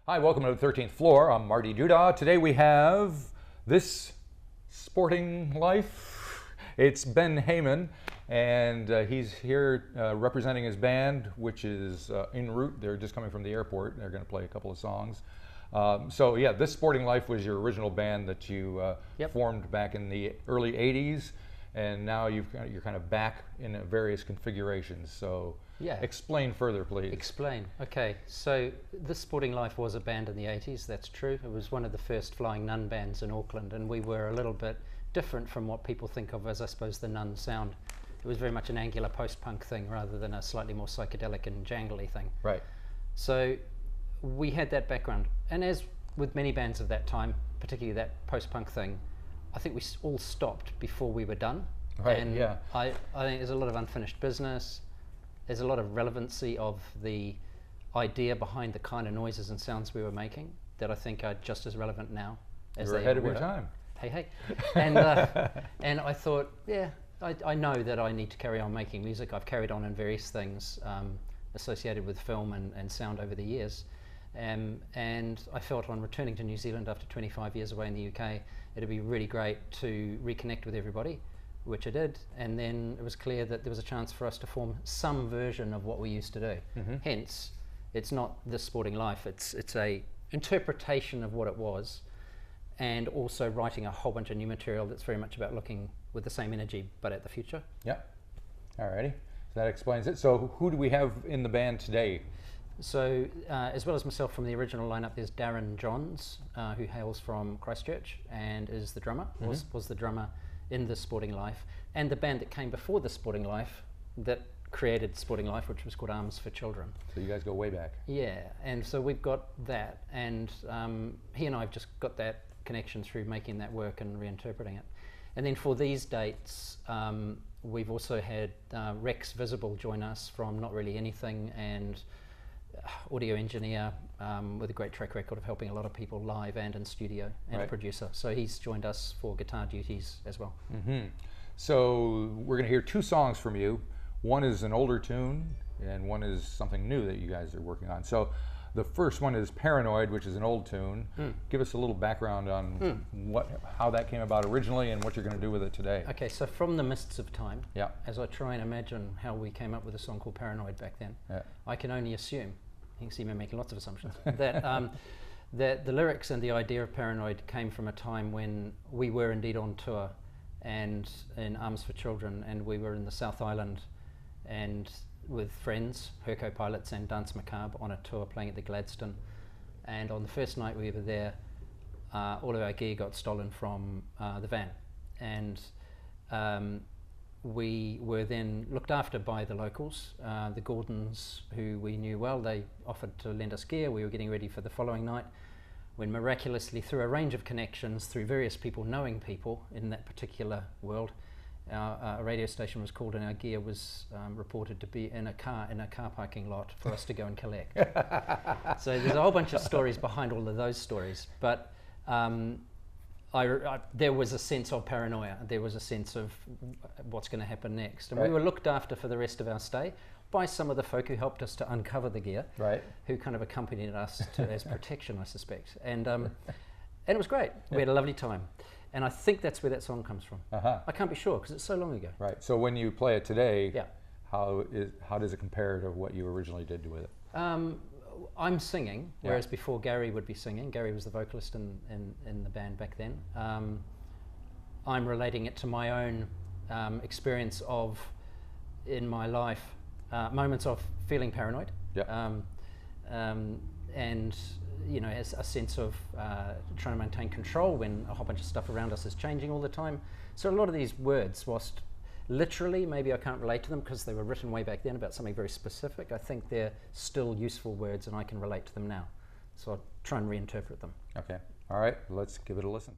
Hi, welcome to the 13th floor. I'm Marty Judah. Today we have this sporting life. It's Ben Heyman, and he's here representing his band, which is en route. They're just coming from the airport. They're going to play a couple of songs. So yeah, This Sporting Life was your original band that you formed back in the early 80s, and now you're kind of back in various configurations. So yeah, explain further, please. Explain. Okay, so This Sporting Life was a band in the 80s, that's true. It was one of the first Flying Nun bands in Auckland, and we were a little bit different from what people think of as, I suppose, the Nun sound. It was very much an angular post-punk thing rather than a slightly more psychedelic and jangly thing. Right. So we had that background, and as with many bands of that time, particularly that post-punk thing, I think we all stopped before we were done. Right, and yeah. I think there's a lot of unfinished business. There's a lot of relevancy of the idea behind the kind of noises and sounds we were making that I think are just as relevant now as You're they ahead of were. your time. Hey. And and I thought, yeah, I know that I need to carry on making music. I've carried on in various things associated with film and sound over the years. And I felt on returning to New Zealand after 25 years away in the UK, it'd be really great to reconnect with everybody, which I did, and then it was clear that there was a chance for us to form some version of what we used to do. Mm-hmm. Hence, it's not This Sporting Life, it's a interpretation of what it was, and also writing a whole bunch of new material that's very much about looking with the same energy, but at the future. Yeah. Alrighty. So that explains it. So who do we have in the band today? So, as well as myself from the original lineup, there's Darren Johns, who hails from Christchurch and is the drummer, was the drummer in This Sporting Life, and the band that came before This Sporting Life that created Sporting Life, which was called Arms for Children. So you guys go way back. Yeah, and so we've got that, and he and I have just got that connection through making that work and reinterpreting it. And then for these dates, we've also had Rex Visible join us from Not Really Anything, and audio engineer with a great track record of helping a lot of people live and in studio, and a producer. So he's joined us for guitar duties as well. Mm-hmm. So we're going to hear two songs from you. One is an older tune, and one is something new that you guys are working on. So the first one is Paranoid, which is an old tune. Give us a little background on how that came about originally and what you're going to do with it today. Okay, so from the mists of time, as I try and imagine how we came up with a song called Paranoid back then, I can only assume, you can see me making lots of assumptions, that that the lyrics and the idea of Paranoid came from a time when we were indeed on tour and in Arms for Children, and we were in the South Island and with friends, Herco Pilots and Dance Macabre, on a tour playing at the Gladstone. And on the first night we were there, all of our gear got stolen from the van, and we were then looked after by the locals, the Gordons, who we knew well. They offered to lend us gear. We were getting ready for the following night, when miraculously, through a range of connections, through various people knowing people in that particular world, our radio station was called, and our gear was reported to be in a car parking lot for us to go and collect. So there's a whole bunch of stories behind all of those stories, but there was a sense of paranoia. There was a sense of what's going to happen next, and we were looked after for the rest of our stay by some of the folk who helped us to uncover the gear, who kind of accompanied us as protection, I suspect, and it was great. We had a lovely time. And I think that's where that song comes from. I can't be sure because it's so long ago. Right. So when you play it today, how does it compare to what you originally did with it? I'm singing, whereas before Gary would be singing. Gary was the vocalist in the band back then. I'm relating it to my own experience of, in my life, moments of feeling paranoid. And you know, as a sense of trying to maintain control when a whole bunch of stuff around us is changing all the time. So a lot of these words, whilst literally maybe I can't relate to them because they were written way back then about something very specific, I think they're still useful words and I can relate to them now. So I'll try and reinterpret them. Okay. All right, let's give it a listen.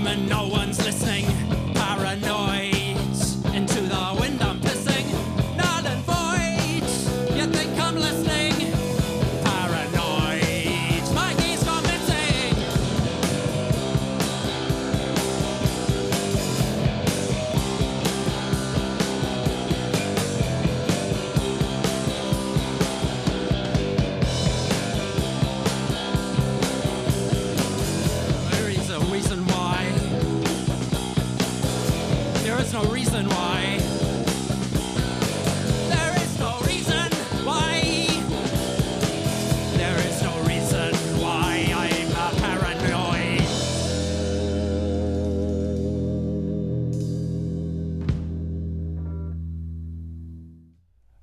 screaming, no one's listening. Paranoid, into the wind I'm pissing. Null and void, yet they come listening. Paranoid, my keys gone missing. There is a reason why. There is no reason why. There is no reason why. There is no reason why I'm a paranoid.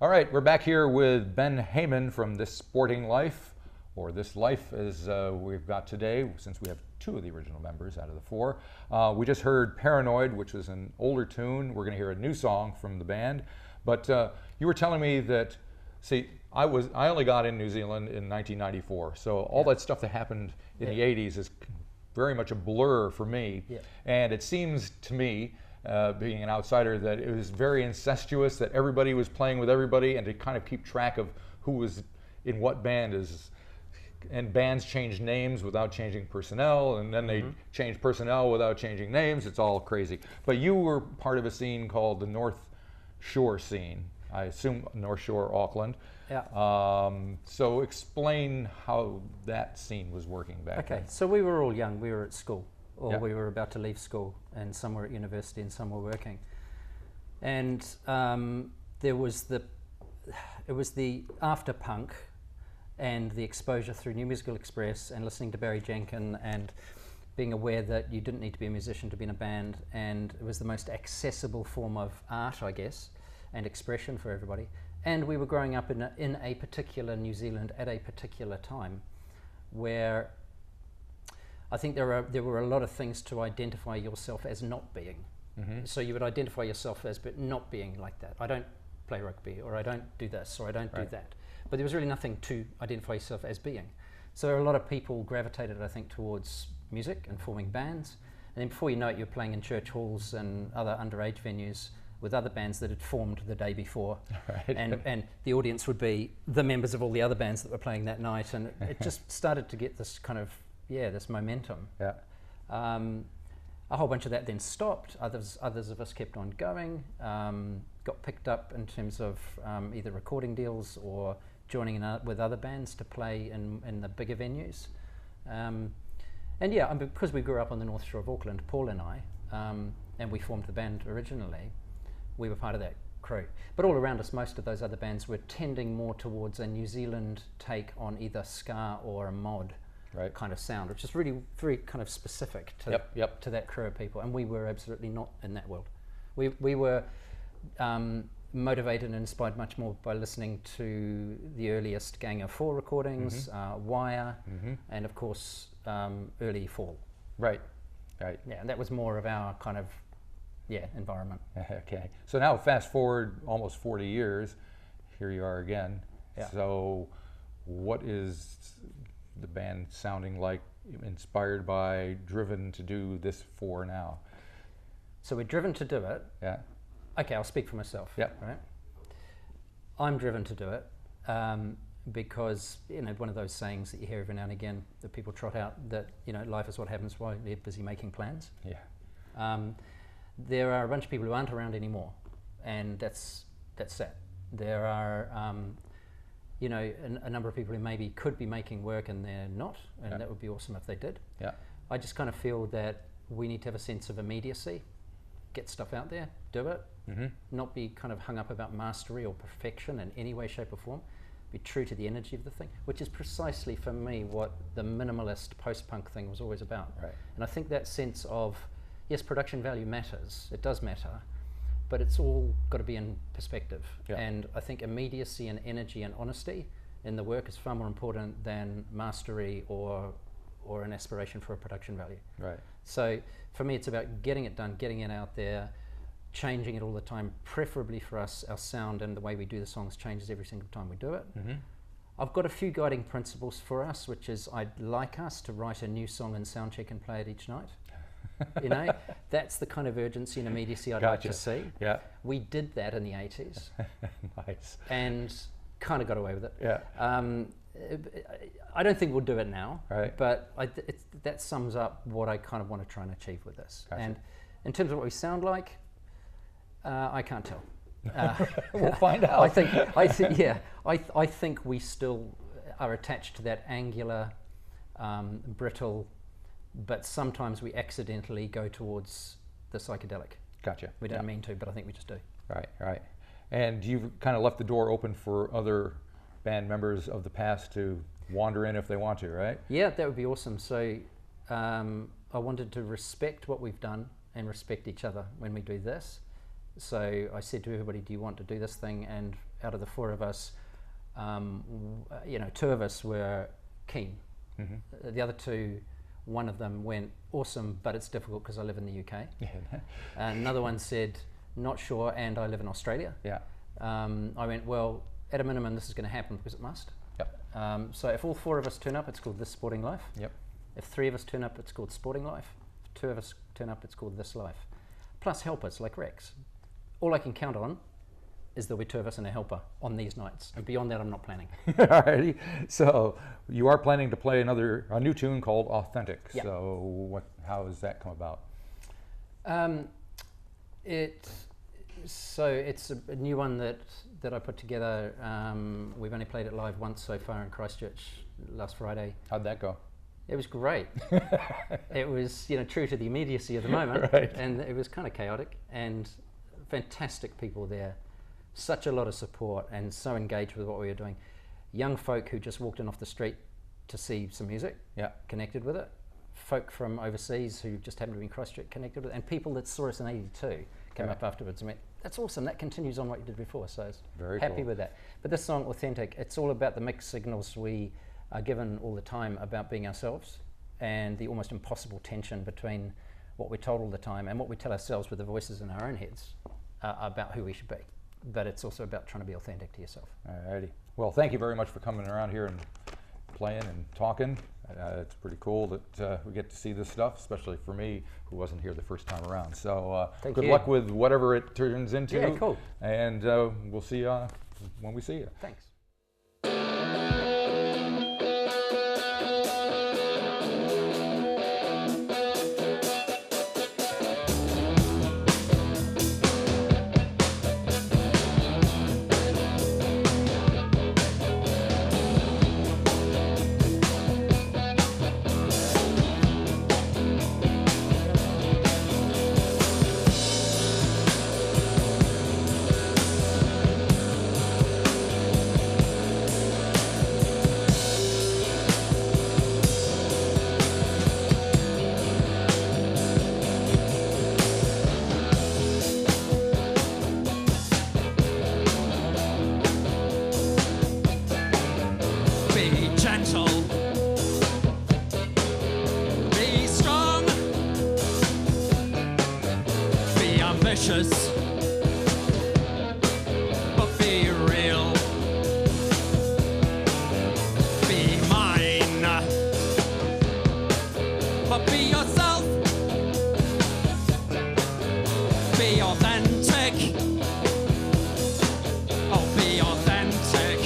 All right, we're back here with Ben Heyman from This Sporting Life, or This Life as we've got today, since we have two of the original members out of the four. We just heard Paranoid, which was an older tune. We're going to hear a new song from the band. But you were telling me that, see, I only got in New Zealand in 1994, so all that stuff that happened in the 80s is very much a blur for me. Yeah. And it seems to me, being an outsider, that it was very incestuous, that everybody was playing with everybody, and to kind of keep track of who was in what band is. And bands change names without changing personnel, and then they change personnel without changing names. It's all crazy. But you were part of a scene called the North Shore scene. I assume North Shore, Auckland. Yeah. So explain how that scene was working back Okay, then. so we were all young. We were at school, or Yeah. we were about to leave school, and some were at university and some were working. And there was it was the after punk and the exposure through New Musical Express and listening to Barry Jenkins and being aware that you didn't need to be a musician to be in a band, and it was the most accessible form of art, I guess, and expression for everybody. And we were growing up in a particular New Zealand at a particular time where I think there were a lot of things to identify yourself as not being. So you would identify yourself as but not being like that. I don't play rugby, or I don't do this, or I don't do that. But there was really nothing to identify yourself as being. So a lot of people gravitated, I think, towards music and forming bands. And then before you know it, you're playing in church halls and other underage venues with other bands that had formed the day before. Right. And the audience would be the members of all the other bands that were playing that night. And it just started to get this kind of, this momentum. Yeah. A whole bunch of that then stopped. Others of us kept on going, got picked up in terms of either recording deals or joining with other bands to play in the bigger venues. And because we grew up on the North Shore of Auckland, Paul and I, and we formed the band originally, we were part of that crew. But all around us, most of those other bands were tending more towards a New Zealand take on either ska or a mod kind of sound, which is really very kind of specific to to that crew of people. And we were absolutely not in that world. We were motivated and inspired much more by listening to the earliest Gang of Four recordings, Wire, and of course early Fall. Right. Yeah, and that was more of our kind of environment. Okay. So now fast forward almost 40 years, here you are again. Yeah. So what is the band sounding like, inspired by, driven to do this for now? So we're driven to do it. Yeah. Okay, I'll speak for myself. Yeah. Right. I'm driven to do it because one of those sayings that you hear every now and again that people trot out, that life is what happens while you're busy making plans. Yeah. There are a bunch of people who aren't around anymore, and that's sad. There are a number of people who maybe could be making work and they're not, and that would be awesome if they did. Yeah. I just kind of feel that we need to have a sense of immediacy, get stuff out there, do it, not be kind of hung up about mastery or perfection in any way, shape or form. Be true to the energy of the thing, which is precisely for me what the minimalist post-punk thing was always about. Right. And I think that sense of, yes, production value matters, it does matter, but it's all got to be in perspective. Yeah. And I think immediacy and energy and honesty in the work is far more important than mastery or an aspiration for a production value. Right. So for me, it's about getting it done, getting it out there, changing it all the time. Preferably for us, our sound and the way we do the songs changes every single time we do it. I've got a few guiding principles for us, which is I'd like us to write a new song and sound check and play it each night. You know, that's the kind of urgency and immediacy I'd like Gotcha. to see. Yeah. We did that in the 80s Nice. and kind of got away with it. Yeah. I don't think we'll do it now, Right. but that sums up what I kind of want to try and achieve with this. Gotcha. And in terms of what we sound like, I can't tell. We'll find out. I think we still are attached to that angular, brittle, but sometimes we accidentally go towards the psychedelic. Gotcha. We don't Yeah. mean to, but I think we just do. Right, right. And you've kind of left the door open for other band members of the past to wander in if they want to, right? Yeah, that would be awesome. So I wanted to respect what we've done and respect each other when we do this. So I said to everybody, do you want to do this thing? And out of the four of us, two of us were keen. Mm-hmm. The other two, one of them went, awesome, but it's difficult because I live in the UK. Yeah. Another one said, not sure, and I live in Australia. Yeah. I went, well, at a minimum, this is going to happen because it must. Yep. So if all four of us turn up, it's called This Sporting Life. Yep. If three of us turn up, it's called Sporting Life. If two of us turn up, it's called This Life. Plus helpers like Rex. All I can count on is there'll be two of us and a helper on these nights. And beyond that, I'm not planning. Alrighty. So you are planning to play a new tune called Authentic. Yeah. So how has that come about? It's a new one that I put together. We've only played it live once so far in Christchurch last Friday. How'd that go? It was great. It was, true to the immediacy of the moment, Right. and it was kind of chaotic and fantastic people there. Such a lot of support and so engaged with what we were doing. Young folk who just walked in off the street to see some music, Yeah. connected with it. Folk from overseas who just happened to be in Christchurch connected with it, and people that saw us in '82 came Yeah. up afterwards and went, that's awesome, that continues on what you did before, so I was Very happy cool. with that. But this song, Authentic, it's all about the mixed signals we are given all the time about being ourselves and the almost impossible tension between what we're told all the time and what we tell ourselves with the voices in our own heads about who we should be. But it's also about trying to be authentic to yourself. Alrighty. Well, thank you very much for coming around here and playing and talking. It's pretty cool that we get to see this stuff, especially for me who wasn't here the first time around. So Thank good you. luck with whatever it turns into. Yeah, cool. And we'll see you when we see you. Thanks. Be gentle, be strong, be ambitious, but be real, be mine, but be yourself, be authentic, oh be authentic.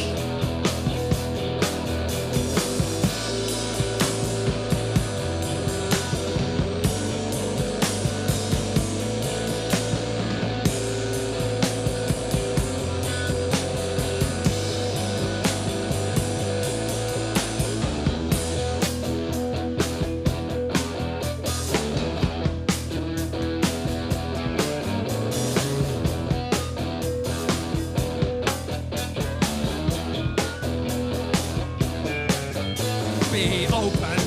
Be open.